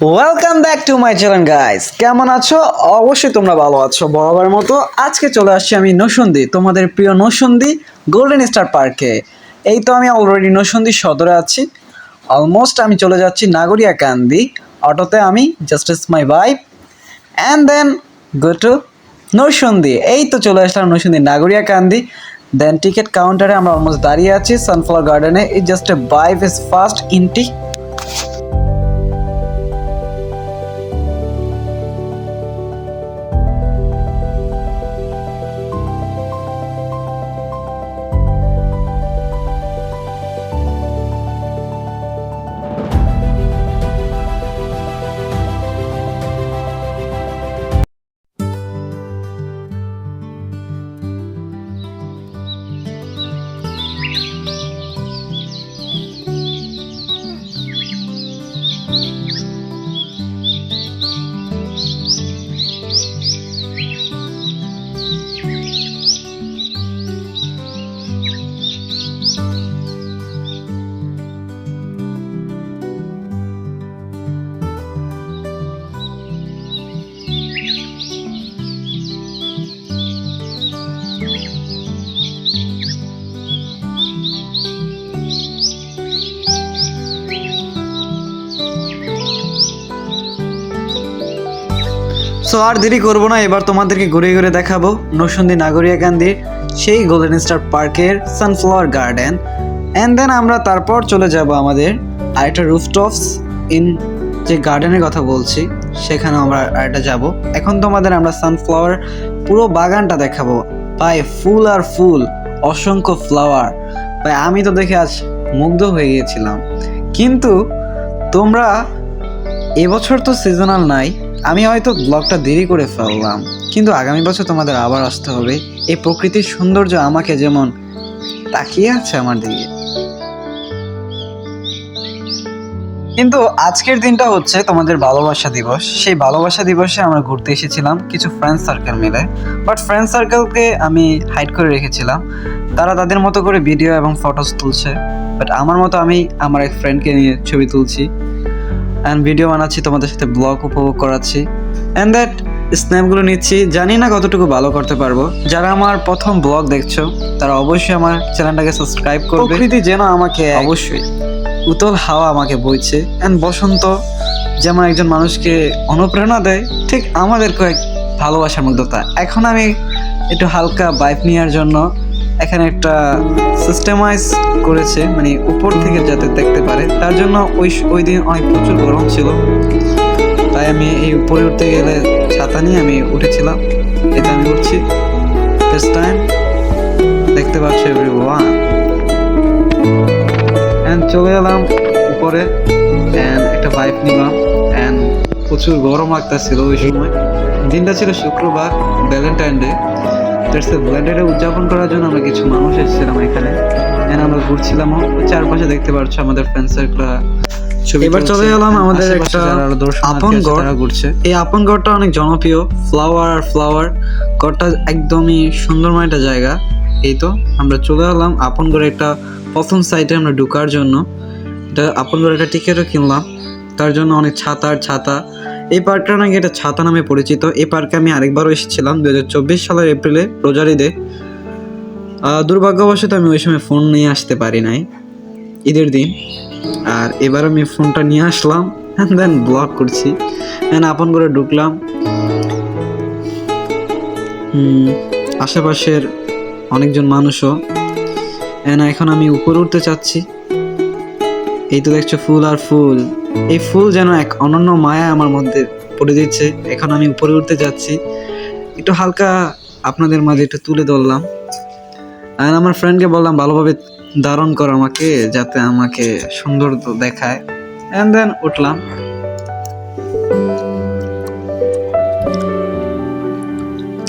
Welcome back to my channel guys. কেমন আছো? অবশ্যই তোমরা ভালো আছো বরাবর মতো। আজকে চলে আসছি আমি নরসিংদী, তোমাদের প্রিয় নরসিংদী গোল্ডেন স্টার পার্কে। এই তো আমি অলরেডি নরসিংদী সদরে আছি। অলমোস্ট আমি চলে যাচ্ছি নাগরিয়াকান্দি অটোতে। আমি just is my bike and then go to Narsingdi. এই তো চলে আসলাম নরসিংদী নাগরিয়াকান্দি। দেন টিকিট কাউন্টারে আমরা অলমোস্ট দাঁড়িয়ে আছি সানফ্লাওয়ার গার্ডেনে। এই জাস্ট এ বাইভ ইজ ফাস্ট ইনটি। সো আর দেরি করবো না, এবার তোমাদেরকে ঘুরে ঘুরে দেখাবো নরসিংদী নাগরিয়াকান্দির সেই গোল্ডেন স্টার পার্কের সানফ্লাওয়ার গার্ডেন। অ্যান্ড দেন আমরা তারপর চলে যাব আমাদের আরেকটা রুফটপস ইন যে গার্ডেনের কথা বলছি সেখানে আমরা আরেকটা যাব। এখন তোমাদের আমরা সানফ্লাওয়ার পুরো বাগানটা দেখাবো। ভাই ফুল আর ফুল, অসংখ্য ফ্লাওয়ার। ভাই আমি তো দেখে আজ মুগ্ধ হয়ে গিয়েছিলাম। কিন্তু তোমরা এবছর তো সিজনাল নাই, আমি হয়তো ব্লগটা দেরি করে ফেললাম, কিন্তু আগামী বছর তোমাদের আবার আসতে হবে। এই প্রকৃতির সৌন্দর্য আমাকে যেমন তাকিয়ে আছে আমার দিকে। কিন্তু আজকের দিনটা হচ্ছে তোমাদের ভালোবাসা দিবস। সেই ভালোবাসা দিবসে আমরা ঘুরতে এসেছিলাম কিছু ফ্রেন্ড সার্কেল মিলে। বাট ফ্রেন্ড সার্কেলকে আমি হাইড করে রেখেছিলাম। তারা তাদের মতো করে ভিডিও এবং ফটোস তুলছে, বাট আমার মতো আমি আমার এক ফ্রেন্ডকে নিয়ে ছবি তুলছি অ্যান্ড ভিডিও বানাচ্ছি, তোমাদের সাথে ব্লগ উপভোগ করাচ্ছি অ্যান্ড দ্যাট স্ন্যাপগুলো নিচ্ছি। জানি না কতটুকু ভালো করতে পারবো। যারা আমার প্রথম ব্লগ দেখছো তারা অবশ্যই আমার চ্যানেলটাকে সাবস্ক্রাইব করবে। প্রকৃতি যেন আমাকে অবশ্যই উতল হাওয়া আমাকে বইছে অ্যান্ড বসন্ত যেমন একজন মানুষকে অনুপ্রেরণা দেয়, ঠিক আমাদেরকে এক ভালোবাসার মুগ্ধতা। এখন আমি একটু হালকা বাইক নেওয়ার জন্য এখানে একটা সিস্টেমাইজ করেছে, মানে উপর থেকে যাতে দেখতে পারে, তার জন্য ওই দিন অনেক প্রচুর গরম ছিল, তাই আমি এই উপরে উঠতে গেলে ছাতা নিয়ে আমি উঠেছিলাম। এতে আমি উঠছি ফার্স্ট টাইম, দেখতে পাচ্ছি এভরিওয়ান। অ্যান্ড চলে গেলাম উপরে অ্যান্ড একটা বাইক নিলাম অ্যান্ড প্রচুর গরম লাগতেছিল ওই সময়। দিনটা ছিল শুক্রবার, ভ্যালেন্টাইন ডে। ভ্যালেন্টাইন ডে উদযাপন করার জন্য আমরা কিছু মানুষ এসেছিলাম এখানে অ্যান্ড আমরা ঘুরছিলামও। চারপাশে দেখতে পাচ্ছ আমাদের ফ্রেন্ড সার্কেলরা। এবার চলে গেলাম আমাদের একটা আপন গড় ঘুরছে। এই আপন গড়টা অনেক জনপ্রিয়, ফ্লাওয়ার আর ফ্লাওয়ার। গড়টা একদমই সুন্দরময় একটা জায়গা। এই তো আমরা চলে গেলাম আপন গড়ে একটা প্রথম সাইটে আমরা ঢুকার জন্য। এটা আপন গড়ে একটা টিকিটও কিনলাম, তার জন্য অনেক ছাতা। এই পার্কটা নাকি এটা ছাতা নামে পরিচিত। এই পার্কে আমি আরেকবারও এসেছিলাম 2024 সালের এপ্রিলে, রোজার ঈদে। দুর্ভাগ্যবশত আমি ওই সময় ফোন নিয়ে আসতে পারি নাই ঈদের দিন, আর এবার আমি ফোনটা নিয়ে আসলাম অ্যান্ড দেন ব্লগ করছি অ্যান্ড আপন করে ঢুকলাম। আশেপাশের অনেকজন মানুষও অ্যান্ড এখন আমি উপরে উঠতে চাচ্ছি। এই তো দেখছো ফুল আর ফুল। এই ফুল যেন এক অনন্য মায়া আমার মধ্যে পড়ে দিচ্ছে। এখন আমি উপরে উঠতে যাচ্ছি, একটু হালকা আপনাদের মাঝে একটু তুলে ধরলাম আর আমার ফ্রেন্ডকে বললাম ভালোভাবে ধারণ কর আমাকে, যাতে আমাকে সুন্দর দেখায়। এন্ড দেন উঠলাম।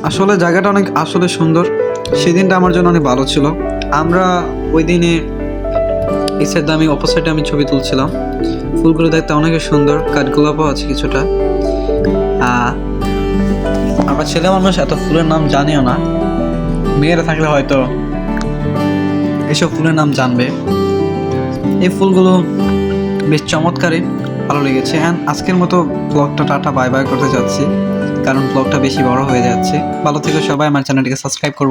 আসলে জায়গাটা অনেক আসলে সুন্দর। সেদিনটা আমার জন্য অনেক ভালো ছিল। আমরা ওই দিনে এই সাইডে আমি অপোসাইডে আমি ছবি তুলছিলাম। ফুলগুলো দেখতে অনেক সুন্দর, কাঠগোলাপও আছে কিছুটা। আমরা ছেলে মানুষ এত ফুলের নাম জানিও না, মেয়েরা থাকলে হয়তো এসব ফুলের নাম জানবে। এই ফুলগুলো বেশ চমৎকারই, ভালো লেগেছে। অ্যান্ড আজকের মতো ব্লগটা টাটা বাই বাই করতে যাচ্ছি, কারণ ব্লগটা বেশি বড় হয়ে যাচ্ছে। ভালো থেকো সবাই, আমার চ্যানেলটিকে সাবস্ক্রাইব করুন।